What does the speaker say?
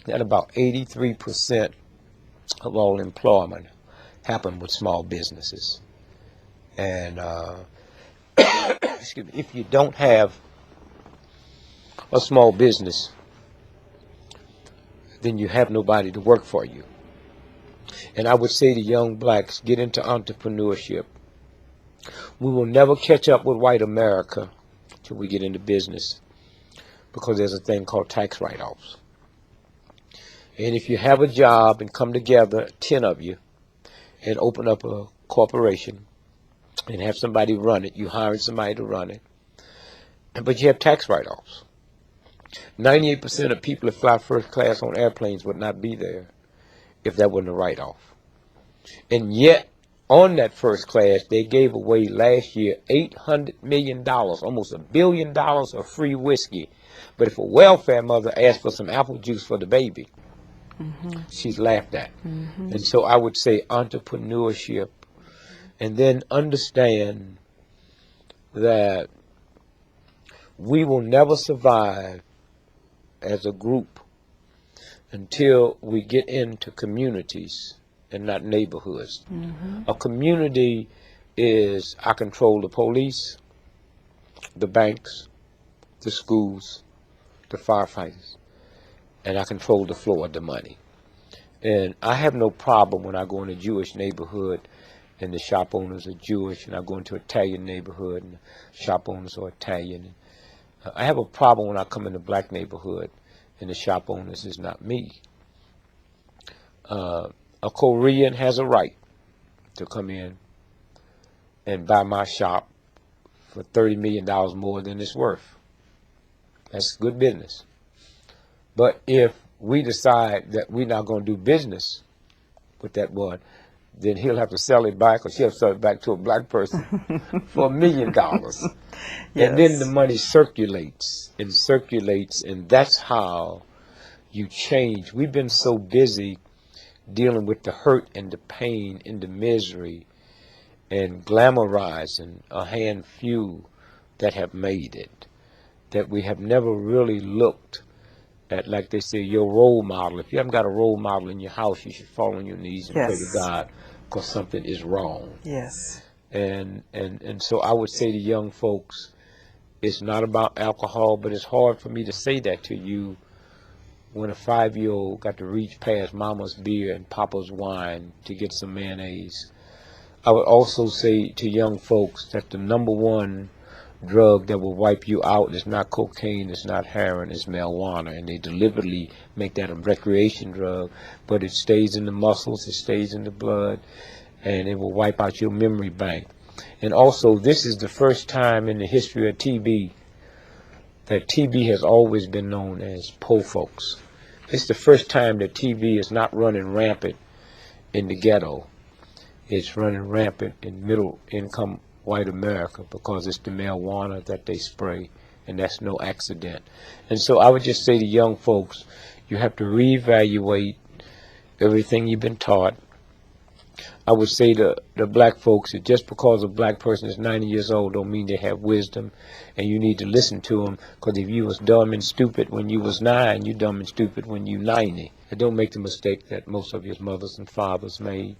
that about 83% of all employment happen with small businesses. And excuse me, if you don't have a small business, then you have nobody to work for you. And I would say to young blacks, get into entrepreneurship. We will never catch up with white America till we get into business, because there's a thing called tax write-offs. And if you have a job and come together, 10 of you, and open up a corporation and have somebody run it, you hiring somebody to run it, but you have tax write-offs. 98% of people that fly first class on airplanes would not be there if that wasn't a write-off. And yet, on that first class, they gave away last year $800 million, almost $1 billion of free whiskey. But if a welfare mother asked for some apple juice for the baby, she's laughed at. And so I would say entrepreneurship, and then understand that we will never survive as a group until we get into communities and not neighborhoods. A community is, I control the police, the banks, the schools, the firefighters, and I control the flow of the money. And I have no problem when I go in a Jewish neighborhood and the shop owners are Jewish, and I go into an Italian neighborhood and the shop owners are Italian. I have a problem when I come in a black neighborhood and the shop owners is not me. A Korean has a right to come in and buy my shop for $30 million more than it's worth. That's good business. But if we decide that we're not going to do business with that one, then he'll have to sell it back, or she'll sell it back to a black person for $1 million. Yes. And then the money circulates, and that's how you change. We've been so busy dealing with the hurt and the pain and the misery and glamorizing a handful that have made it, that we have never really looked at, like they say, your role model. If you haven't got a role model in your house, you should fall on your knees and pray to God, because something is wrong. Yes. And so I would say to young folks, it's not about alcohol, but it's hard for me to say that to you when a 5-year-old got to reach past mama's beer and papa's wine to get some mayonnaise. I would also say to young folks that the number one drug that will wipe you out is not cocaine, it's not heroin, it's marijuana. And they deliberately make that a recreation drug, but it stays in the muscles, it stays in the blood, and it will wipe out your memory bank. And also, this is the first time in the history of TB that TB has always been known as poor folks. It's the first time that TB is not running rampant in the ghetto. It's running rampant in middle income white America, because it's the marijuana that they spray, and that's no accident. And so I would just say to young folks, you have to reevaluate everything you've been taught. I would say to the black folks that just because a black person is 90 years old don't mean they have wisdom, and you need to listen to them, because if you was dumb and stupid when you was 9, you dumb and stupid when you 90. And don't make the mistake that most of your mothers and fathers made.